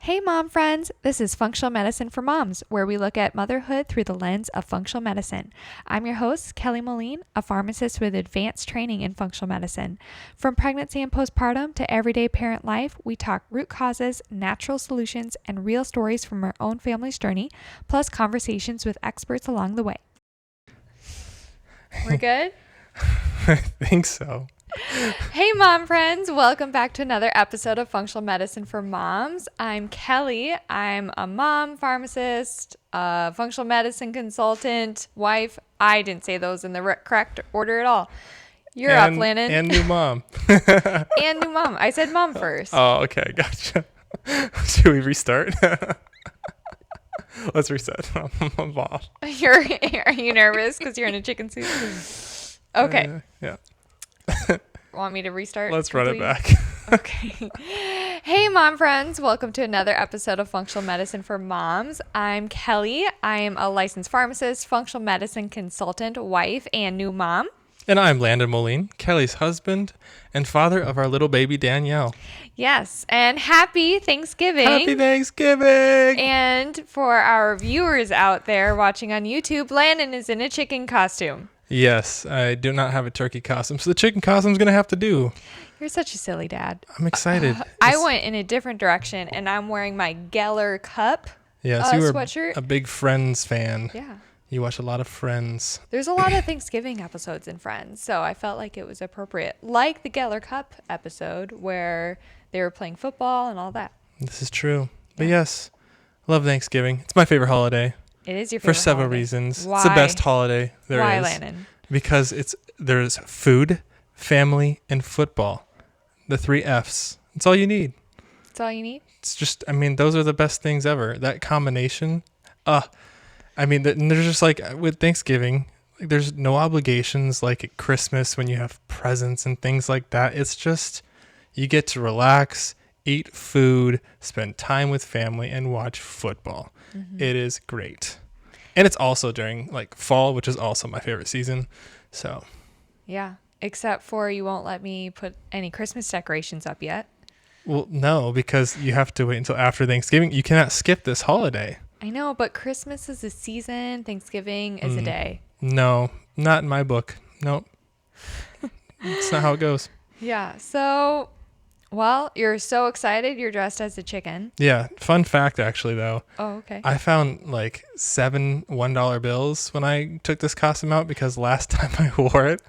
Hey mom friends, this is Functional Medicine for Moms, where we look at motherhood through the lens of functional medicine. I'm your host, Kelly Moline, a pharmacist with advanced training in functional medicine. From pregnancy and postpartum to everyday parent life, we talk root causes, natural solutions, and real stories from our own family's journey, plus conversations with experts along the way. We're good? I think so. Hey mom friends, welcome back to another episode of Functional Medicine for Moms. I'm Kelly. I'm a mom, pharmacist, functional medicine consultant, wife. I didn't say those in the correct order at all. You're up, Landon. And new mom. And new mom. I said mom first. Oh, okay. Gotcha. Should we restart? Let's reset. I'm off. Are you nervous because you're in a chicken suit? Okay. Yeah. Want me to restart? Let's run it back. Okay. Hey, mom friends. Welcome to another episode of Functional Medicine for Moms. I'm Kelly. I'm a licensed pharmacist, functional medicine consultant, wife, and new mom. And I'm Landon Moline, Kelly's husband and father of our little baby Danielle. Yes, and happy Thanksgiving. Happy Thanksgiving. And for our viewers out there watching on YouTube, Landon is in a chicken costume. Yes, I do not have a turkey costume, so the chicken costume's going to have to do. You're such a silly dad. I'm excited. I went in a different direction, and I'm wearing my Geller Cup Yes, you were sweatshirt. a big Friends fan. Yeah. You watch a lot of Friends. There's a lot of Thanksgiving episodes in Friends, so I felt like it was appropriate. Like the Geller Cup episode where they were playing football and all that. This is true. But yes, love Thanksgiving. It's my favorite holiday. It is your favorite for several holiday. reasons. Why? It's the best holiday there is. Why, Landon? Because there's food, family, and football. The 3 Fs. It's all you need. That's all you need? It's just, those are the best things ever. That combination. There's just like with Thanksgiving, like there's no obligations like at Christmas when you have presents and things like that. It's just, you get to relax, eat food, spend time with family, and watch football. Mm-hmm. It is great. And it's also during like fall, which is also my favorite season. So yeah, except for you won't let me put any Christmas decorations up yet. Well, no, because you have to wait until after Thanksgiving. You cannot skip this holiday. I know, but Christmas is a season, Thanksgiving is a day. No, not in my book. Nope. It's not how it goes. Yeah, so, well, you're so excited you're dressed as a chicken. Yeah, fun fact actually though. Oh, okay. I found like 7 $1 bills when I took this costume out because last time I wore it,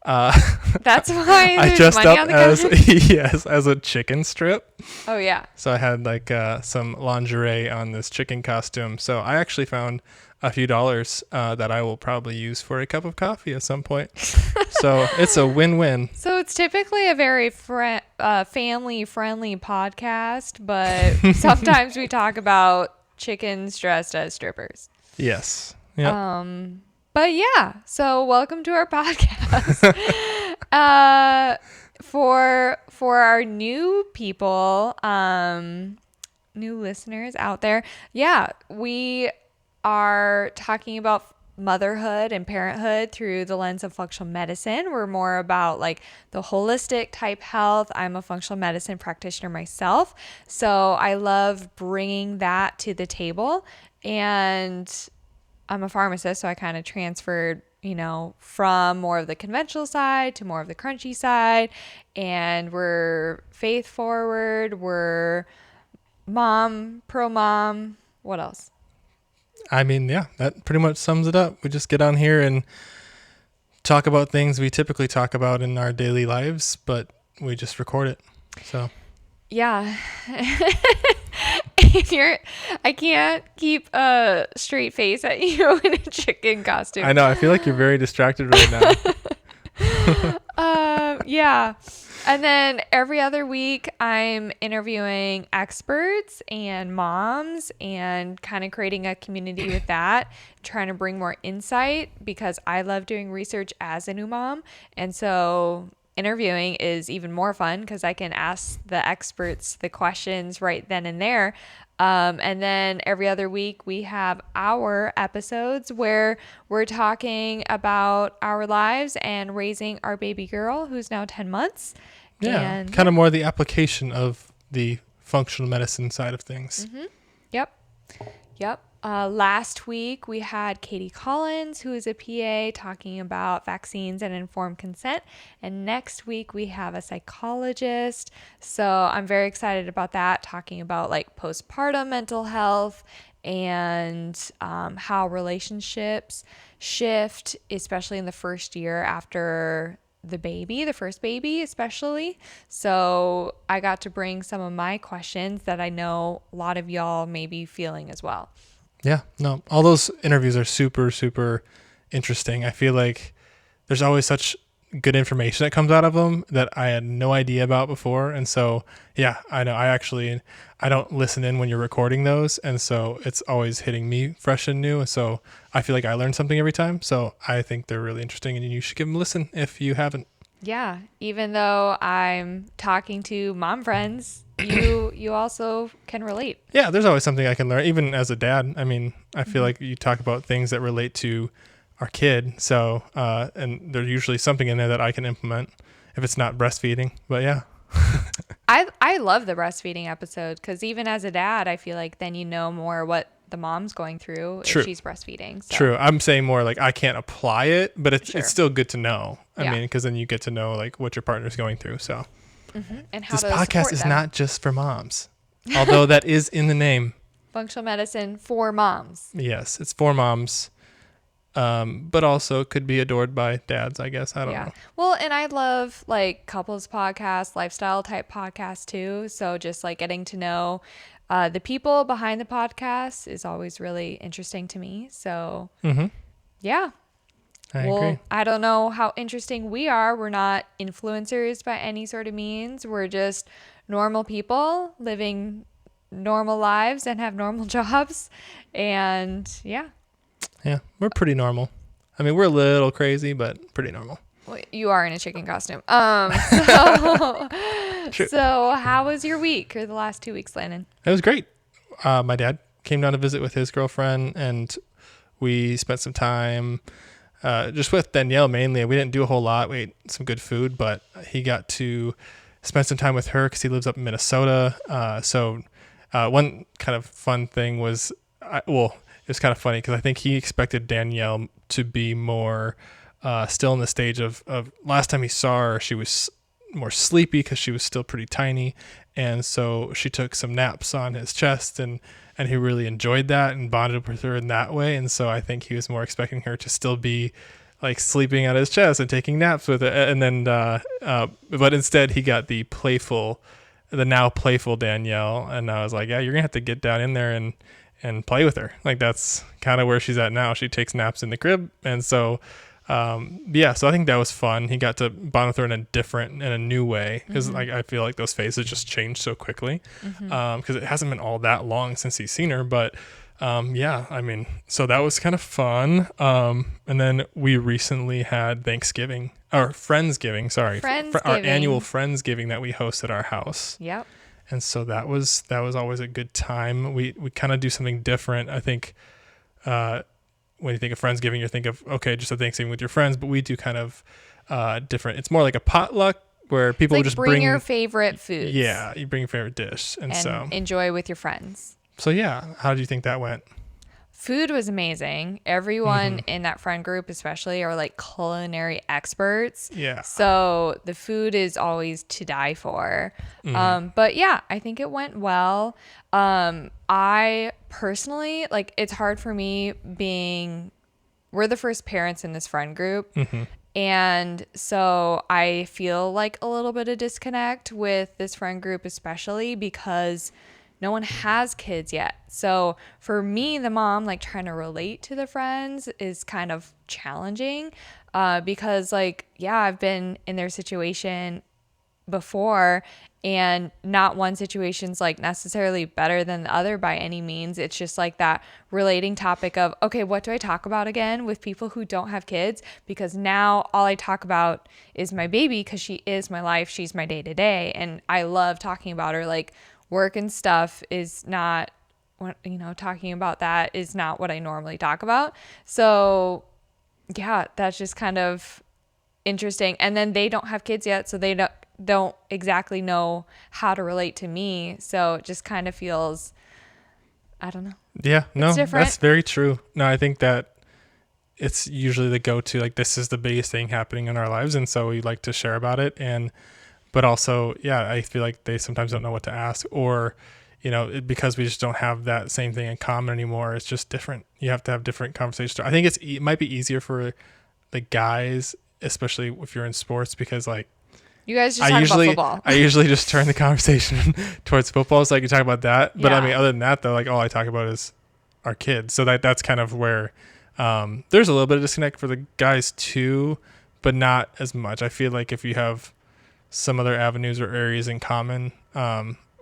that's why I there's dressed money up on the as counter? as a chicken strip. Oh yeah. So I had like some lingerie on this chicken costume. So I actually found a few dollars that I will probably use for a cup of coffee at some point. So it's a win-win. So it's typically a very family-friendly podcast, but sometimes we talk about chickens dressed as strippers. Yes. Yeah. But yeah, so welcome to our podcast. For our new people, new listeners out there, yeah, we are talking about motherhood and parenthood through the lens of functional medicine. We're more about like the holistic type health. I'm a functional medicine practitioner myself, so I love bringing that to the table. And I'm a pharmacist, so I kind of transferred, from more of the conventional side to more of the crunchy side. And we're faith forward. We're pro mom. What else? Yeah, that pretty much sums it up. We just get on here and talk about things we typically talk about in our daily lives, but we just record it. So yeah. I can't keep a straight face at you in a chicken costume. I know. I feel like you're very distracted right now. Yeah. And then every other week I'm interviewing experts and moms and kind of creating a community with that, trying to bring more insight because I love doing research as a new mom. And so interviewing is even more fun because I can ask the experts the questions right then and there. And then every other week we have our episodes where we're talking about our lives and raising our baby girl who's now 10 months. Yeah, and kind of more the application of the functional medicine side of things. Yep. Yep. Last week we had Katie Collins, who is a PA, talking about vaccines and informed consent. And next week we have a psychologist. So I'm very excited about that, talking about like postpartum mental health and how relationships shift, especially in the first year after the first baby especially. So I got to bring some of my questions that I know a lot of y'all may be feeling as well. Yeah, no, all those interviews are super, super interesting. I feel like there's always such good information that comes out of them that I had no idea about before. And so, yeah, I know I don't listen in when you're recording those. And so it's always hitting me fresh and new. So I feel like I learn something every time. So I think they're really interesting and you should give them a listen if you haven't. Yeah, even though I'm talking to mom friends, you also can relate. Yeah, there's always something I can learn, even as a dad. I mean, I feel like you talk about things that relate to our kid. So, and there's usually something in there that I can implement if it's not breastfeeding. But yeah. I love the breastfeeding episode because even as a dad, I feel like then you know more what the mom's going through True. if she's breastfeeding. So. True. I'm saying more like I can't apply it, but it's Sure. it's still good to know. I Yeah. mean, because then you get to know like what your partner's going through. So And how this to podcast support is them. not just for moms, although that is in the name. Functional medicine for moms. Yes, it's for moms, but also could be adored by dads, I guess. I don't know. Well, and I love like couples podcasts, lifestyle type podcasts too. So just like getting to know the people behind the podcast is always really interesting to me. So yeah. I agree. I don't know how interesting we are. We're not influencers by any sort of means. We're just normal people living normal lives and have normal jobs. And yeah. Yeah, we're pretty normal. I mean, we're a little crazy, but pretty normal. Well, you are in a chicken costume. True. So how was your week or the last 2 weeks, Landon? It was great. My dad came down to visit with his girlfriend, and we spent some time just with Danielle mainly. We didn't do a whole lot. We ate some good food, but he got to spend some time with her because he lives up in Minnesota. So one kind of fun thing was, it was kind of funny because I think he expected Danielle to be more still in the stage of last time he saw her, she was more sleepy because she was still pretty tiny. And so she took some naps on his chest and he really enjoyed that and bonded with her in that way. And so I think he was more expecting her to still be like sleeping on his chest and taking naps with it. And then, but instead he got the now playful Danielle. And I was like, yeah, you're gonna have to get down in there and play with her. Like that's kind of where she's at now. She takes naps in the crib. And so, so I think that was fun. He got to bond with her in a new way. Cause like, I feel like those phases just change so quickly. Cause it hasn't been all that long since he's seen her, but, I mean, so that was kind of fun. And then we recently had Friendsgiving, our annual Friendsgiving that we host at our house. Yep. And so that was always a good time. We kind of do something different. I think when you think of Friendsgiving, you think of, okay, just a Thanksgiving with your friends, but we do kind of different. It's more like a potluck where people like just bring your favorite foods. Yeah, you bring your favorite dish. And so enjoy with your friends. So yeah, how do you think that went? Food was amazing. Everyone in that friend group especially are like culinary experts. Yeah. So the food is always to die for. But yeah, I think it went well. I personally, like, it's hard for me we're the first parents in this friend group. And so I feel like a little bit of disconnect with this friend group, especially because no one has kids yet. So for me, the mom, like trying to relate to the friends is kind of challenging because like, yeah, I've been in their situation before and not one situation's like necessarily better than the other by any means. It's just like that relating topic of, okay, what do I talk about again with people who don't have kids? Because now all I talk about is my baby because she is my life. She's my day to day. And I love talking about her. Like, work and stuff is not, talking about that is not what I normally talk about. So yeah, that's just kind of interesting. And then they don't have kids yet, so they don't exactly know how to relate to me. So it just kind of feels, I don't know. Yeah, It's no, different. that's very true. No, I think that it's usually the go-to, like this is the biggest thing happening in our lives, and so we like to share about it. And but also, yeah, I feel like they sometimes don't know what to ask, or because we just don't have that same thing in common anymore. It's just different. You have to have different conversations. I think it might be easier for the guys, especially if you're in sports, because like You guys just I talk about usually football. I usually just turn the conversation towards football, so I can talk about that. But I Yeah. mean, other than that, though, like all I talk about is our kids. So that's kind of where there's a little bit of disconnect for the guys too, but not as much. I feel like if you have some other avenues or areas in common,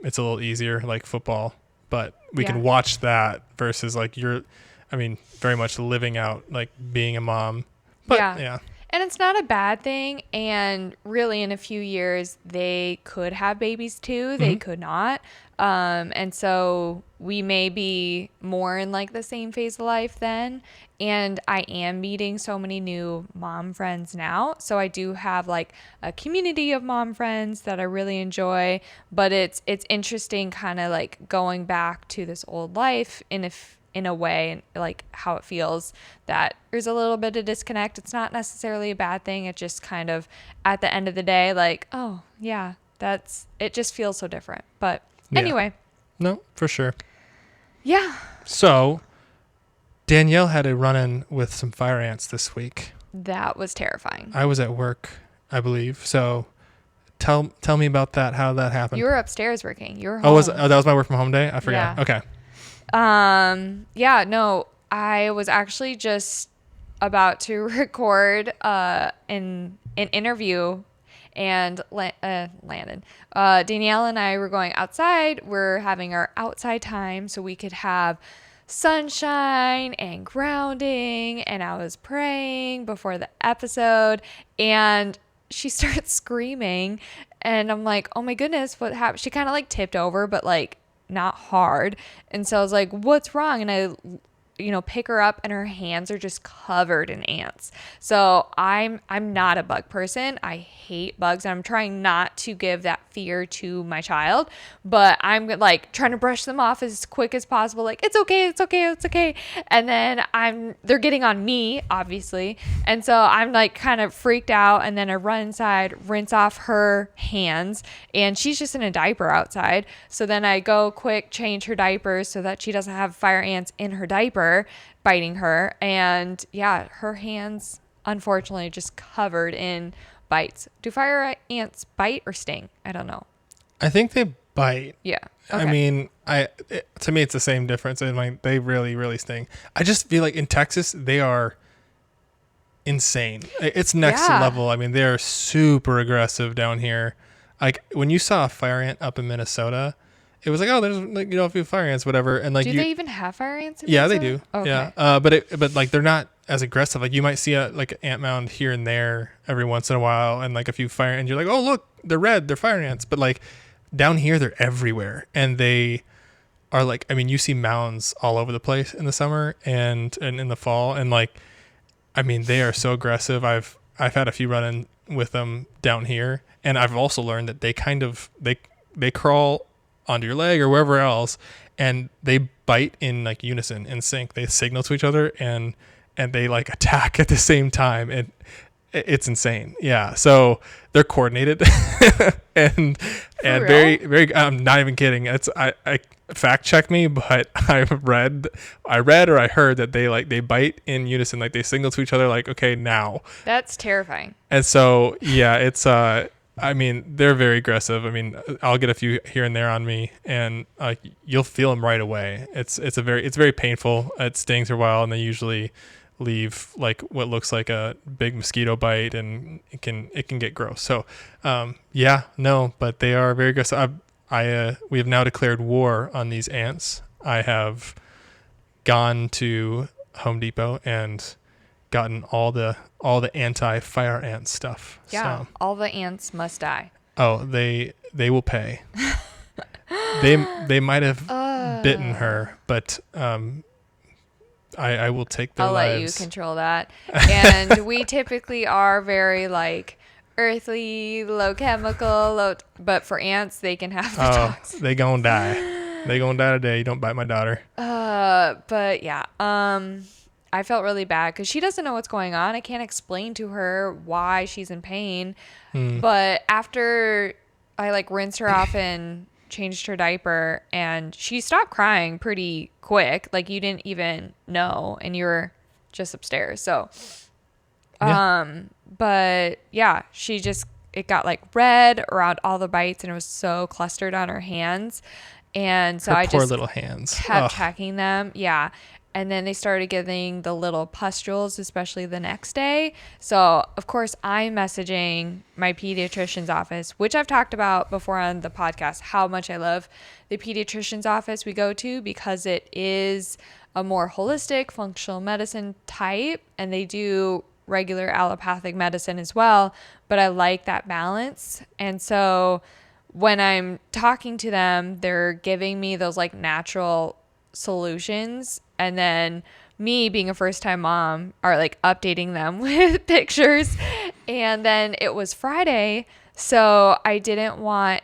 it's a little easier, like football. But we Yeah. can watch that versus like very much living out like being a mom. But yeah. And it's not a bad thing. And really, in a few years, they could have babies too. They could not. And so we may be more in like the same phase of life then. And I am meeting so many new mom friends now. So I do have like a community of mom friends that I really enjoy. But it's interesting kind of like going back to this old life in a way, and like how it feels, that there's a little bit of disconnect. It's not necessarily a bad thing. It just kind of at the end of the day, like, oh yeah, it just feels so different. But Yeah. anyway, No, for sure. yeah, So Danielle had a run-in with some fire ants this week. that was terrifying. I was at work, I believe. So tell me about that. How that happened. You were upstairs working. You were Oh, home. that was my work from home day? I forgot. Yeah. Okay. Yeah, no, I was actually just about to record an interview, and Landon, Danielle and I were going outside. We're having our outside time so we could have sunshine and grounding, and I was praying before the episode, and she starts screaming, and I'm like, oh my goodness, what happened? She kind of like tipped over, but like not hard. And so I was like, what's wrong? And I pick her up, and her hands are just covered in ants. So I'm not a bug person. I hate bugs. I'm trying not to give that fear to my child, but I'm like trying to brush them off as quick as possible. Like, it's okay, it's okay, it's okay. And then they're getting on me, obviously. And so I'm like kind of freaked out. And then I run inside, rinse off her hands, and she's just in a diaper outside. So then I go quick, change her diaper so that she doesn't have fire ants in her diaper biting her. And yeah, her hands unfortunately just covered in bites. Do fire ants bite or sting? I don't know. I think they bite. Yeah. Okay. I mean, to me, it's the same difference. And like, they really, really sting. I just feel like in Texas, they are insane. It's next level. I mean, they're super aggressive down here. Like when you saw a fire ant up in Minnesota, it was like, oh, there's like a few fire ants, whatever. And like, do they even have fire ants in yeah, Minnesota? they do. Okay. Yeah. But like they're not as aggressive. Like you might see an ant mound here and there every once in a while, and like a few fire, and you're like, oh look, they're red, they're fire ants. But like down here, they're everywhere, and they are like, I mean, you see mounds all over the place in the summer and in the fall, and like, I mean, they are so aggressive. I've had a few run in with them down here, and I've also learned that they crawl onto your leg or wherever else, and they bite in like unison, in sync. They signal to each other, and they like attack at the same time, and it's insane. Yeah, so they're coordinated and very, very. I'm not even kidding. I fact check me, but I read or I heard that they bite in unison, like they signal to each other, like, okay, now. That's terrifying. And so yeah, it's I mean, they're very aggressive. I mean, I'll get a few here and there on me, and you'll feel them right away. It's very painful. It stings for a while, and they usually leave like what looks like a big mosquito bite, and it can get gross. So, yeah, no, but they are very aggressive. We have now declared war on these ants. I have gone to Home Depot and gotten all the anti-fire ant stuff. Yeah, so, all the ants must die. oh, they will pay. they might have bitten her, but I will take their I'll lives. let you control that. And we typically are very like earthly, low chemical, but for ants, they can have the Oh, toxin. they gonna die. They gonna die today. Don't bite my daughter. But yeah, I felt really bad because she doesn't know what's going on. I can't explain to her why she's in pain. But after I like rinsed her off and changed her diaper, and she stopped crying pretty quick. Like you didn't even know, and you were just upstairs. So, Yeah. but yeah, it got like red around all the bites, and it was so clustered on her hands. And so Her I poor just little hands. kept Ugh. checking them. Yeah. And then they started getting the little pustules, especially the next day. So, of course, I'm messaging my pediatrician's office, which I've talked about before on the podcast, how much I love the pediatrician's office we go to because it is a more holistic functional medicine type, and they do regular allopathic medicine as well. But I like that balance. And so when I'm talking to them, they're giving me those like natural solutions, and then me being a first time mom are like updating them with pictures. And then it was Friday, so I didn't want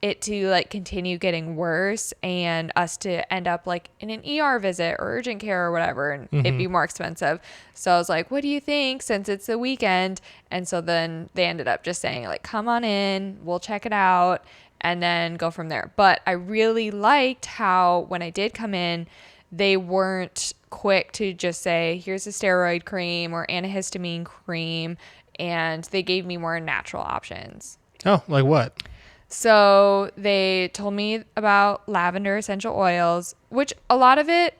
it to like continue getting worse and us to end up like in an ER visit or urgent care or whatever, and it'd be more expensive. So I was like, what do you think, since it's the weekend? And so then they ended up just saying like, come on in, we'll check it out and then go from there. But I really liked how when I did come in, they weren't quick to just say, here's a steroid cream or antihistamine cream, and they gave me more natural options. Oh, like what? So they told me about lavender essential oils, which a lot of it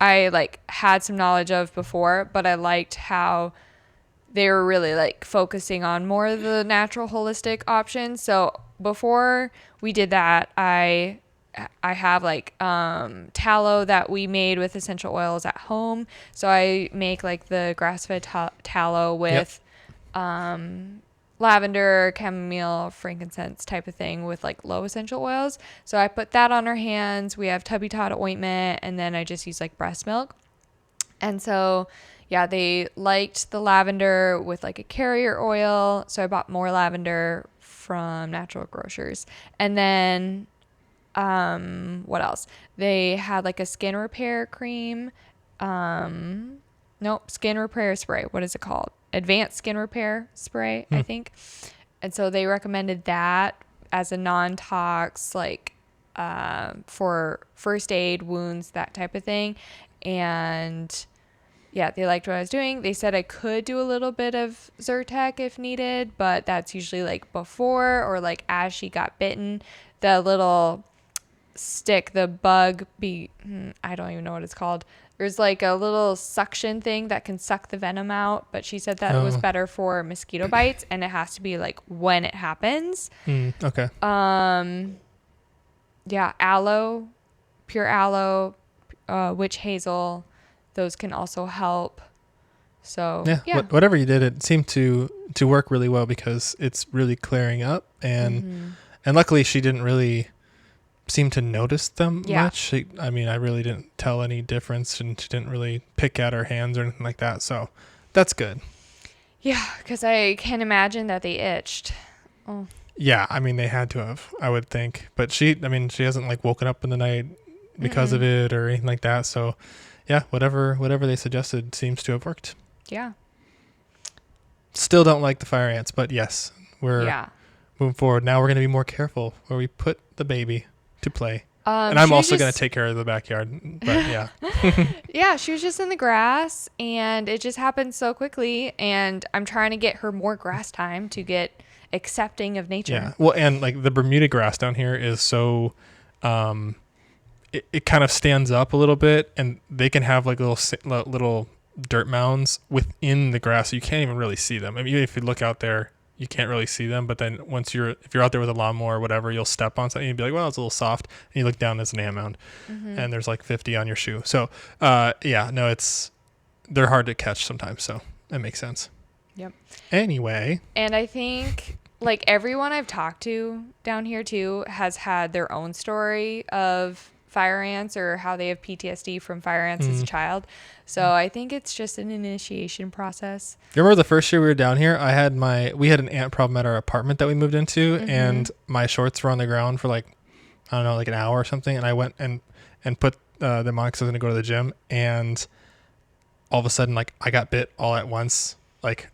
I like had some knowledge of before, but I liked how they were really like focusing on more of the natural holistic options. So before we did that, I have like tallow that we made with essential oils at home. So I make like the grass-fed tallow with lavender, chamomile, frankincense type of thing with like low essential oils. So I put that on her hands. We have Tubby Tot ointment, and then I just use like breast milk. And so, yeah, they liked the lavender with like a carrier oil. So I bought more lavender from natural grocers. And then, what else? They had like a skin repair cream. Nope, skin repair spray. What is it called? Advanced skin repair spray, I think. And so they recommended that as a non-tox, like for first aid, wounds, that type of thing. And yeah, they liked what I was doing. They said I could do a little bit of Zyrtec if needed, but that's usually like before or like as she got bitten. The little stick, the I don't even know what it's called. There's like a little suction thing that can suck the venom out, but she said that it was better for mosquito bites, and it has to be like when it happens. Okay. Yeah, aloe, pure aloe, witch hazel, those can also help. So yeah. Whatever you did, it seemed to work really well because it's really clearing up, and luckily she didn't really seem to notice them much. I mean, I really didn't tell any difference, and she didn't really pick at her hands or anything like that. So that's good. Yeah, because I can imagine that they itched. Oh. Yeah, I mean, they had to have, I would think. But she hasn't like woken up in the night because of it or anything like that. So yeah, whatever they suggested seems to have worked. Yeah. Still don't like the fire ants, but yes, we're moving forward. Now we're going to be more careful where we put the baby to play. And I'm also going to take care of the backyard. But yeah. Yeah, she was just in the grass, and it just happened so quickly. And I'm trying to get her more grass time to get accepting of nature. Yeah. Well, and like the Bermuda grass down here is so, it kind of stands up a little bit, and they can have like little dirt mounds within the grass. So you can't even really see them. I mean, even if you look out there, you can't really see them. But then if you're out there with a lawnmower or whatever, you'll step on something and you'll be like, well, it's a little soft. And you look down, there's an ant mound, and there's like 50 on your shoe. So, they're hard to catch sometimes. So that makes sense. Yep. Anyway. And I think like everyone I've talked to down here too has had their own story of fire ants or how they have PTSD from fire ants as a child. So I think it's just an initiation process. You remember the first year we were down here, we had an ant problem at our apartment that we moved into, and my shorts were on the ground for like, I don't know, like an hour or something. And I went and put them on because I was going to go to the gym. And all of a sudden, like, I got bit all at once, like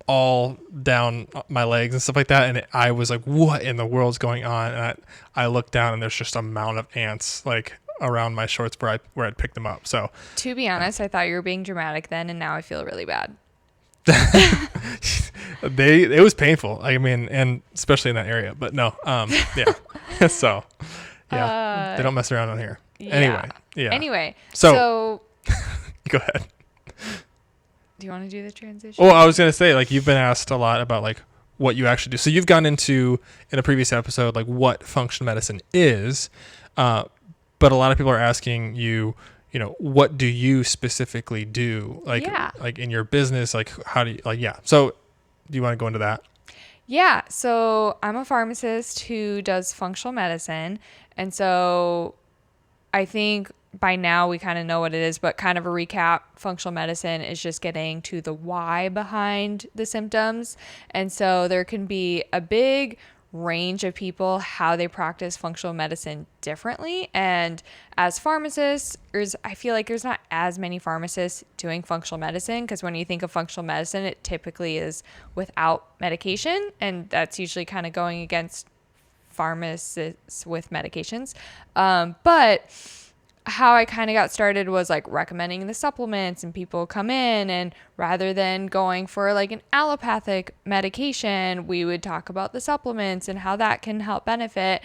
all down my legs and stuff like that. And I was like, what in the world's going on? And I looked down and there's just a mound of ants like around my shorts where I'd picked them up. So to be honest, I thought you were being dramatic then, and now I feel really bad. It was painful. I mean, and especially in that area, but no, yeah. So yeah, they don't mess around on here. Yeah. Anyway, so go ahead. Do you want to do the transition? Well, I was going to say, like, you've been asked a lot about like what you actually do. So you've gone into, in a previous episode, like what functional medicine is, but a lot of people are asking you, you know, what do you specifically do? Like, like in your business, like how do you, like, yeah. So do you want to go into that? Yeah. So I'm a pharmacist who does functional medicine. And so I think by now we kind of know what it is, but kind of a recap, functional medicine is just getting to the why behind the symptoms. And so there can be a big range of people how they practice functional medicine differently. And as pharmacists, I feel like there's not as many pharmacists doing functional medicine, because when you think of functional medicine, it typically is without medication, and that's usually kind of going against pharmacists with medications. But how I kind of got started was like recommending the supplements, and people come in, and rather than going for like an allopathic medication, we would talk about the supplements and how that can help benefit.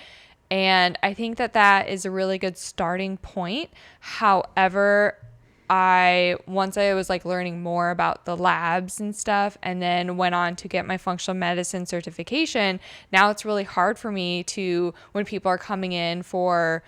And I think that is a really good starting point. However, once I was like learning more about the labs and stuff, and then went on to get my functional medicine certification, now it's really hard for me to, when people are coming in for,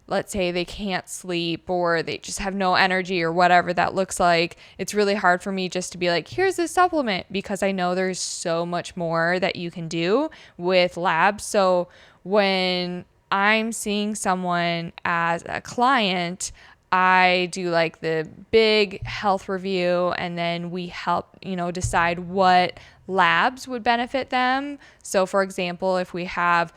let's say they can't sleep or they just have no energy or whatever that looks like, it's really hard for me just to be like, here's this supplement, because I know there's so much more that you can do with labs. So when I'm seeing someone as a client, I do like the big health review, and then we help, decide what labs would benefit them. So for example, if we have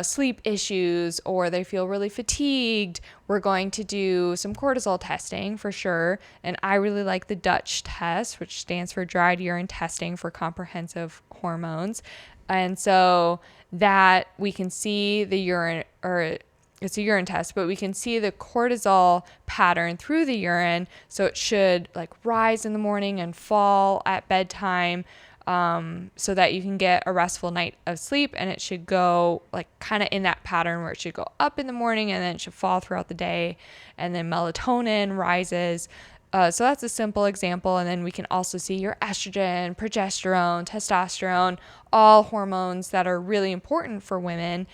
sleep issues or they feel really fatigued, we're going to do some cortisol testing for sure. And I really like the Dutch test, which stands for dried urine testing for comprehensive hormones. And so that we can see the urine, or it's a urine test, but we can see the cortisol pattern through the urine. So it should like rise in the morning and fall at bedtime, so that you can get a restful night of sleep, and it should go like kind of in that pattern where it should go up in the morning and then it should fall throughout the day, and then melatonin rises. So that's a simple example. And then we can also see your estrogen, progesterone, testosterone, all hormones that are really important for women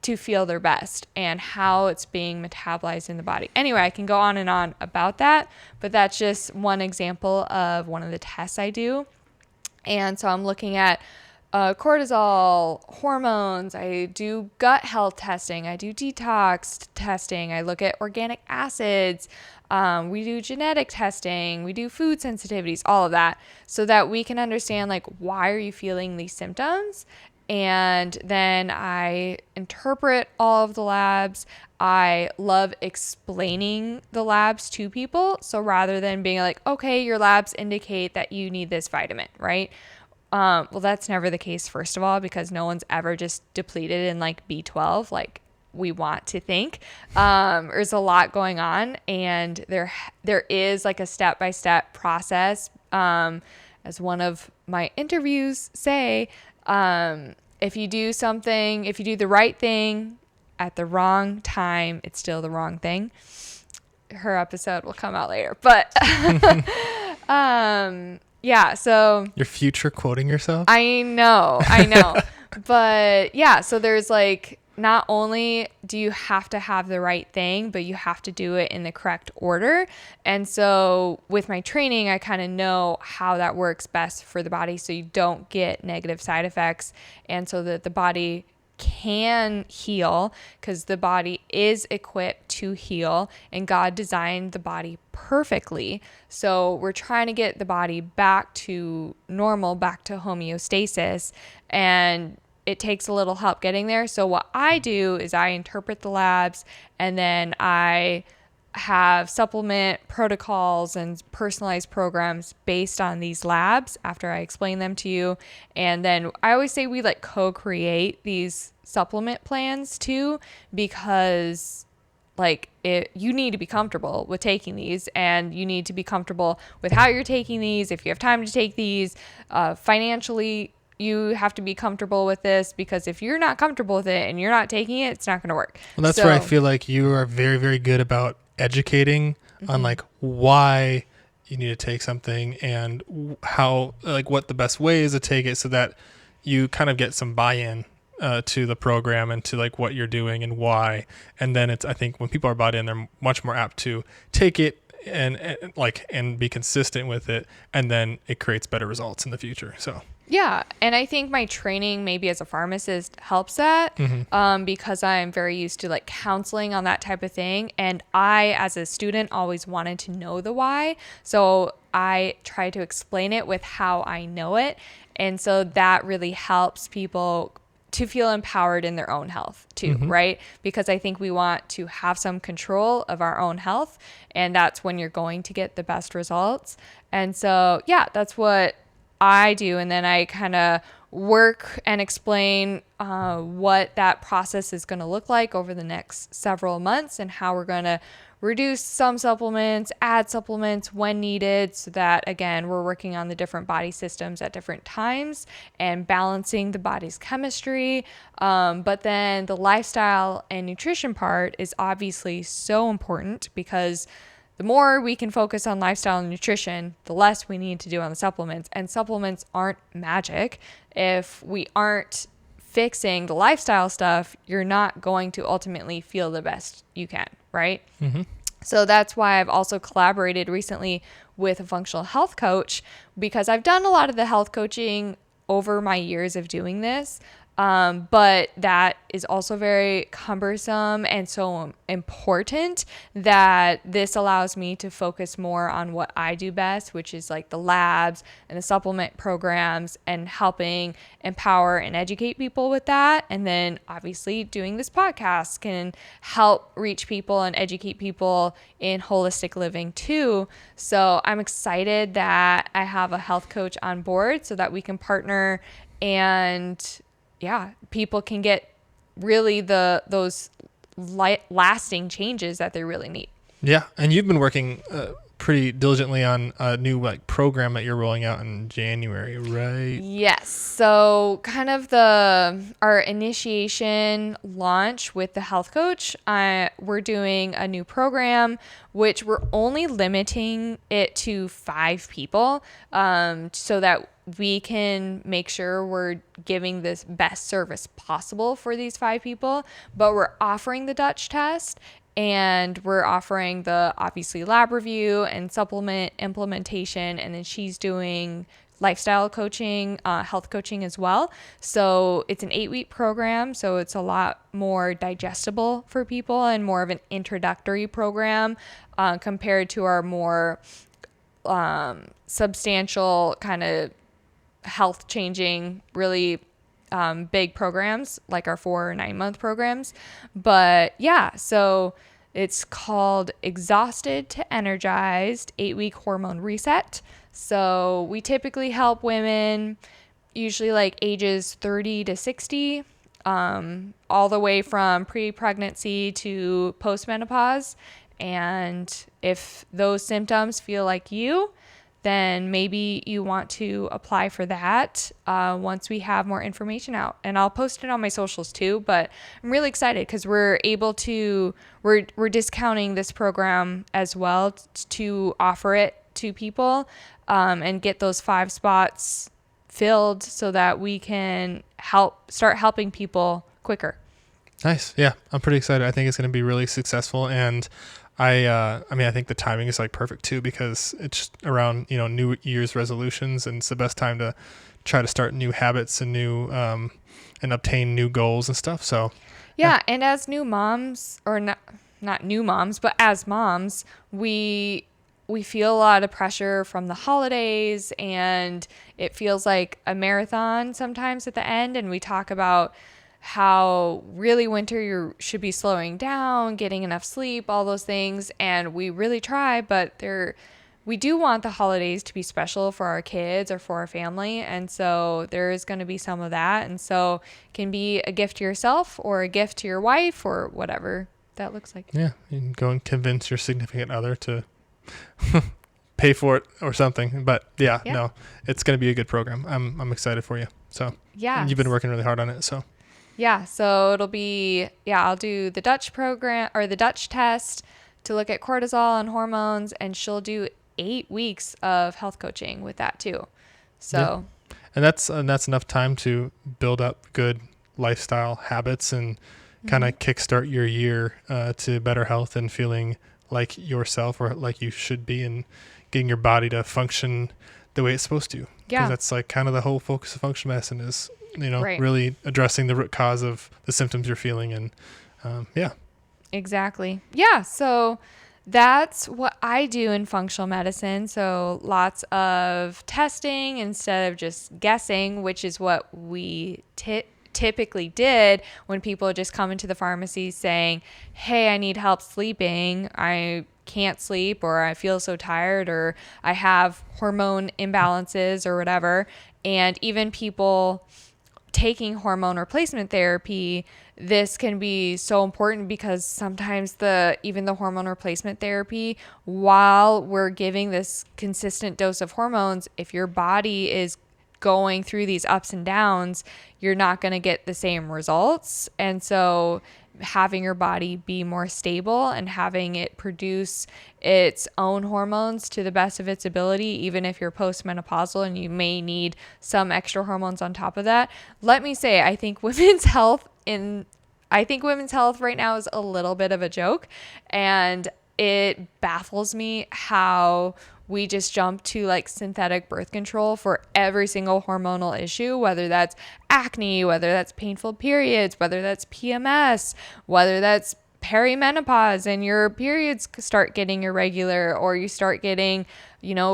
to feel their best, and how it's being metabolized in the body. Anyway, I can go on and on about that, but that's just one example of one of the tests I do. And so I'm looking at cortisol, hormones. I do gut health testing. I do detox testing. I look at organic acids. We do genetic testing. We do food sensitivities, all of that, so that we can understand like, why are you feeling these symptoms? And then I interpret all of the labs. I love explaining the labs to people. So rather than being like, okay, your labs indicate that you need this vitamin, right? Well, that's never the case, first of all, because no one's ever just depleted in like B12, like we want to think. There's a lot going on, and there is like a step-by-step process. As one of my interviews say, if you do the right thing at the wrong time, it's still the wrong thing. Her episode will come out later, but yeah, so Your future quoting yourself? I know. But yeah, so there's like, not only do you have to have the right thing, but you have to do it in the correct order. And so with my training, I kind of know how that works best for the body, so you don't get negative side effects, and so that the body can heal, because the body is equipped to heal and God designed the body perfectly. So we're trying to get the body back to normal, back to homeostasis, and it takes a little help getting there. So what I do is I interpret the labs, and then I have supplement protocols and personalized programs based on these labs after I explain them to you. And then I always say we like co-create these supplement plans too, because like you need to be comfortable with taking these, and you need to be comfortable with how you're taking these. If you have time to take these, financially, you have to be comfortable with this, because if you're not comfortable with it and you're not taking it, it's not going to work. Well, that's where I feel like you are very, very good about educating on like why you need to take something and how, like what the best way is to take it, so that you kind of get some buy-in to the program and to like what you're doing and why. And then I think when people are bought in, they're much more apt to take it and be consistent with it, and then it creates better results in the future. So yeah, and I think my training maybe as a pharmacist helps that, because I'm very used to like counseling on that type of thing. And I, as a student, always wanted to know the why. So I try to explain it with how I know it. And so that really helps people to feel empowered in their own health too, right? Because I think we want to have some control of our own health, and that's when you're going to get the best results. And so, yeah, that's what I do. And then I kind of work and explain what that process is going to look like over the next several months, and how we're going to reduce some supplements, add supplements when needed, so that, again, we're working on the different body systems at different times and balancing the body's chemistry. But then the lifestyle and nutrition part is obviously so important, because the more we can focus on lifestyle and nutrition, the less we need to do on the supplements. And supplements aren't magic. If we aren't fixing the lifestyle stuff, you're not going to ultimately feel the best you can, right? So that's why I've also collaborated recently with a functional health coach, because I've done a lot of the health coaching over my years of doing this. But that is also very cumbersome and so important that this allows me to focus more on what I do best, which is like the labs and the supplement programs, and helping empower and educate people with that. And then obviously doing this podcast can help reach people and educate people in holistic living too. So I'm excited that I have a health coach on board so that we can partner, and yeah, people can get really those lasting changes that they really need. yeah, and you've been working pretty diligently on a new like program that you're rolling out in January, right? Yes. So kind of our initiation launch with the health coach, we're doing a new program, which we're only limiting it to 5 people, so that we can make sure we're giving this best service possible for these 5 people. But we're offering the Dutch test, and we're offering the obviously lab review and supplement implementation. And then she's doing lifestyle coaching, health coaching as well. So it's an 8-week program. So it's a lot more digestible for people and more of an introductory program compared to our more substantial kind of health changing, really big programs like our 4 or 9 month programs. But yeah, so it's called Exhausted to Energized 8-week hormone reset. So we typically help women usually like ages 30 to 60, all the way from pre-pregnancy to postmenopause. And if those symptoms feel like you, then maybe you want to apply for that once we have more information out. And I'll post it on my socials too, but I'm really excited because we're discounting this program as well to offer it to people and get those 5 spots filled so that we can start helping people quicker. Nice. Yeah, I'm pretty excited. I think it's going to be really successful, and I think the timing is like perfect too, because it's around, New Year's resolutions, and it's the best time to try to start new habits and new and obtain new goals and stuff. So yeah, and as new moms, or not new moms, but as moms, we feel a lot of pressure from the holidays, and it feels like a marathon sometimes at the end. And we talk about how really winter you should be slowing down, getting enough sleep, all those things. And we really try, but we do want the holidays to be special for our kids or for our family. And so there is going to be some of that. And so it can be a gift to yourself or a gift to your wife or whatever that looks like. yeah, you can go and convince your significant other to pay for it or something. But yeah, no, it's going to be a good program. I'm excited for you. So yeah, and you've been working really hard on it. So yeah, so it'll be, I'll do the Dutch program or the Dutch test to look at cortisol and hormones, and she'll do 8 weeks of health coaching with that too. So, and that's enough time to build up good lifestyle habits and kind of kickstart your year to better health and feeling like yourself or like you should be, and getting your body to function the way it's supposed to. Because that's like kind of the whole focus of functional medicine is, really addressing the root cause of the symptoms you're feeling. And exactly. Yeah. So that's what I do in functional medicine. So lots of testing instead of just guessing, which is what we typically did when people just come into the pharmacy saying, hey, I need help sleeping. I can't sleep, or I feel so tired, or I have hormone imbalances or whatever. And even people taking hormone replacement therapy, this can be so important because sometimes even the hormone replacement therapy, while we're giving this consistent dose of hormones, if your body is going through these ups and downs, you're not going to get the same results. And so having your body be more stable and having it produce its own hormones to the best of its ability, even if you're postmenopausal and you may need some extra hormones on top of that. Let me say, I think women's health right now is a little bit of a joke, and it baffles me how we just jump to like synthetic birth control for every single hormonal issue, whether that's acne, whether that's painful periods, whether that's PMS, whether that's perimenopause and your periods start getting irregular, or you start getting,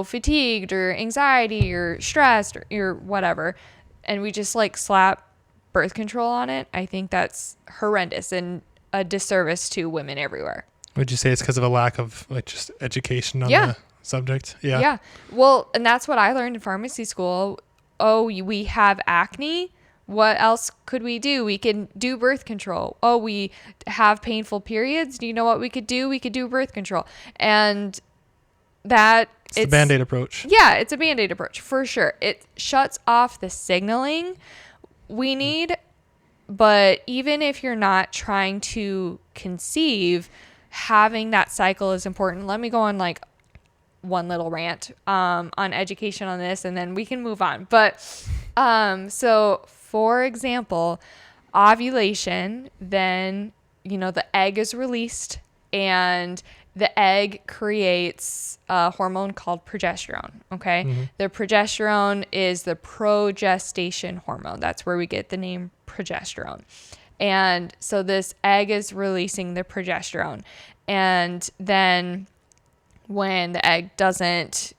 fatigued or anxiety or stressed or whatever. And we just like slap birth control on it. I think that's horrendous and a disservice to women everywhere. Would you say it's because of a lack of like just education on the subject? Yeah. Well, and that's what I learned in pharmacy school. Oh, we have acne. What else could we do? We can do birth control. Oh, we have painful periods. Do you know what we could do? We could do birth control. And it's the Band-Aid approach. Yeah, it's a Band-Aid approach for sure. It shuts off the signaling we need. But even if you're not trying to conceive, having that cycle is important. Let me go on like one little rant on education on this, and then we can move on. But so for example, ovulation, then the egg is released, and the egg creates a hormone called progesterone. Okay. Mm-hmm. The progesterone is the progestation hormone. That's where we get the name progesterone. And so this egg is releasing the progesterone. And then when the egg doesn't,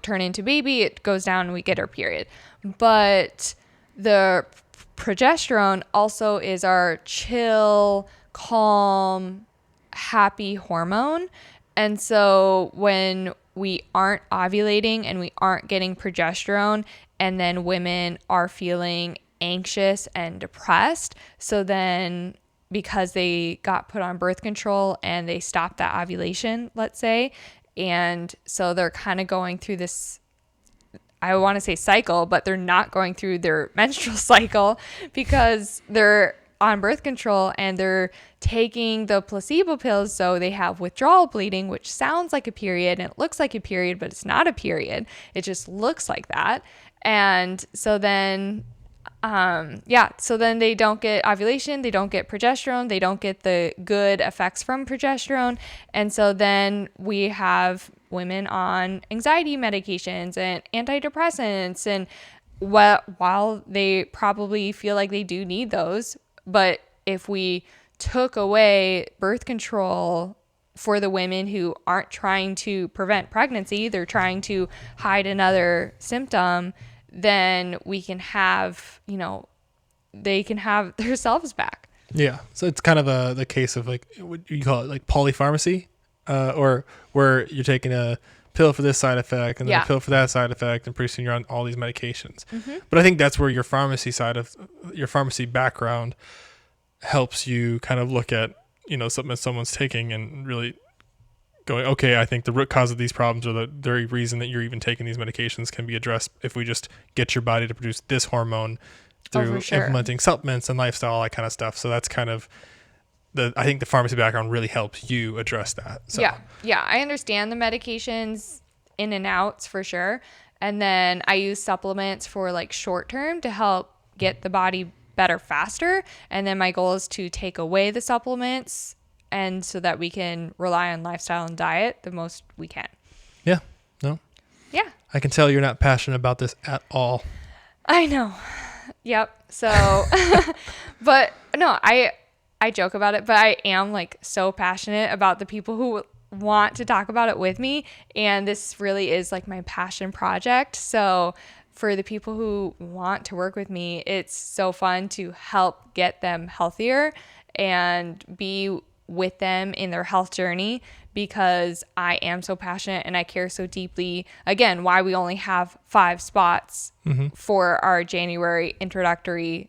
turn into baby, it goes down and we get our period. But the progesterone also is our chill, calm, happy hormone. And so when we aren't ovulating and we aren't getting progesterone, and then women are feeling anxious and depressed, so then because they got put on birth control and they stopped that ovulation, let's say, and so they're kind of going through this, I want to say cycle, but they're not going through their menstrual cycle because they're on birth control and they're taking the placebo pills. So they have withdrawal bleeding, which sounds like a period and it looks like a period, but it's not a period. It just looks like that. And so then so then they don't get ovulation, they don't get progesterone, they don't get the good effects from progesterone. And so then we have women on anxiety medications and antidepressants and while they probably feel like they do need those, but if we took away birth control for the women who aren't trying to prevent pregnancy, they're trying to hide another symptom, then we can have, they can have themselves back. Yeah. So it's kind of the case of like, what you call it, like polypharmacy, or where you're taking a pill for this side effect and then a pill for that side effect, and pretty soon you're on all these medications. But I think that's where your pharmacy background helps you kind of look at, something that someone's taking and really going, okay, I think the root cause of these problems, or the very reason that you're even taking these medications, can be addressed if we just get your body to produce this hormone through implementing supplements and lifestyle, all that kind of stuff. So that's kind of I think the pharmacy background really helps you address that. So. Yeah. I understand the medications in and outs for sure. And then I use supplements for like short term to help get the body better faster. And then my goal is to take away the supplements, and so that we can rely on lifestyle and diet the most we can. Yeah. No. Yeah. I can tell you're not passionate about this at all. I know. Yep. So, but no, I joke about it, but I am like so passionate about the people who want to talk about it with me. And this really is like my passion project. So for the people who want to work with me, it's so fun to help get them healthier and be with them in their health journey, because I am so passionate and I care so deeply. Again, why we only have 5 spots for our January introductory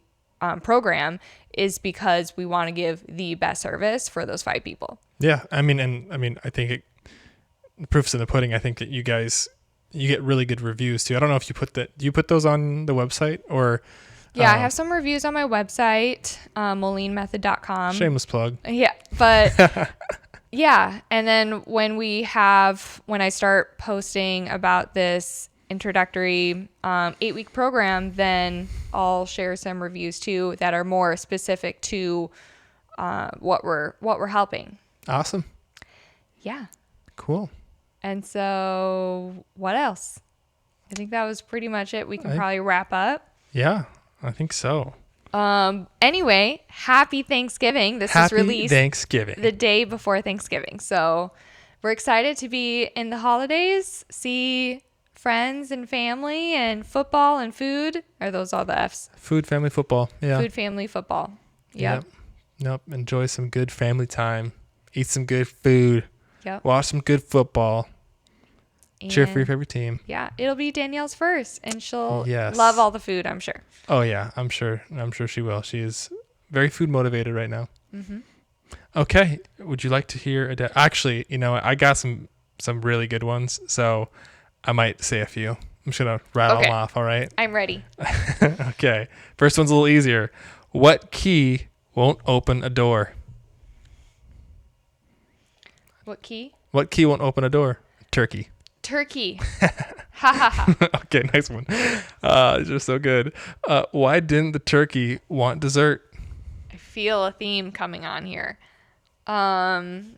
program is because we want to give the best service for those 5 people. Yeah. I think the proof's in the pudding. I think that you get really good reviews too. I don't know if do you put those on the website or? Yeah, I have some reviews on my website, molinemethod.com. Shameless plug. Yeah, but yeah. And then when I start posting about this introductory 8-week program, then I'll share some reviews too that are more specific to what we're helping. Awesome. Yeah. Cool. And so what else? I think that was pretty much it. We can probably wrap up. Yeah, I think so. Anyway, happy Thanksgiving. This is released Thanksgiving, the day before Thanksgiving. So we're excited to be in the holidays, see friends and family, and football and food. Are those all the F's? Food, family, football. Yeah. Food, family, football. Yep. Nope. Enjoy some good family time. Eat some good food. Yep. Watch some good football. And cheer for your favorite team. Yeah. It'll be Danielle's first, and she'll Yes. love all the food, I'm sure. Oh, yeah. I'm sure she will. She is very food motivated right now. Mm-hmm. Okay. Would you like to hear actually, I got some really good ones, so I might say a few. I'm just going to rattle them off, all right? I'm ready. Okay. First one's a little easier. What key won't open a door? What key? What key won't open a door? Turkey. Turkey. Ha ha ha. Okay, nice one. You're so good. Why didn't the turkey want dessert? I feel a theme coming on here.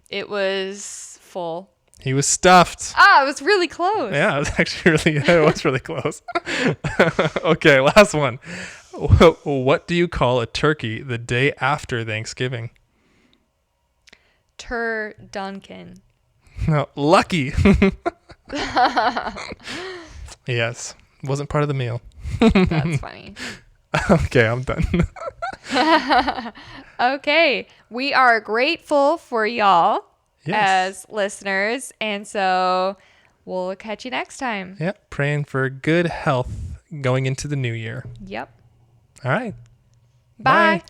It was full. He was stuffed. It was really close. Yeah, it was actually it was really close. Okay, last one. What do you call a turkey the day after Thanksgiving? Duncan. No, lucky. Yes, wasn't part of the meal. That's funny. Okay, I'm done. Okay, we are grateful for y'all Yes. as listeners, and so we'll catch you next time. Yep, praying for good health going into the new year. Yep. All right. Bye.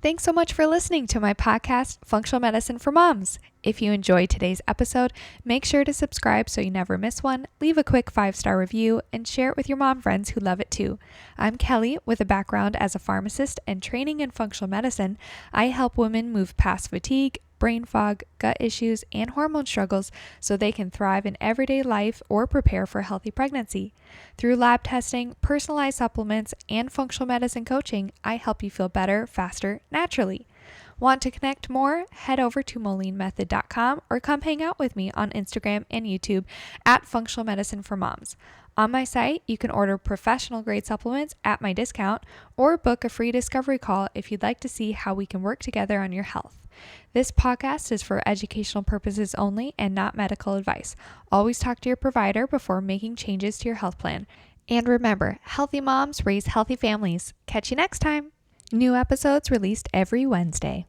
Thanks so much for listening to my podcast, Functional Medicine for Moms. If you enjoyed today's episode, make sure to subscribe so you never miss one, leave a quick 5-star review, and share it with your mom friends who love it too. I'm Kelly with a background as a pharmacist and training in functional medicine. I help women move past fatigue, brain fog, gut issues, and hormone struggles so they can thrive in everyday life or prepare for a healthy pregnancy. Through lab testing, personalized supplements, and functional medicine coaching, I help you feel better, faster, naturally. Want to connect more? Head over to molinemethod.com or come hang out with me on Instagram and YouTube at Functional Medicine for Moms. On my site, you can order professional grade supplements at my discount or book a free discovery call if you'd like to see how we can work together on your health. This podcast is for educational purposes only and not medical advice. Always talk to your provider before making changes to your health plan. And remember, healthy moms raise healthy families. Catch you next time. New episodes released every Wednesday.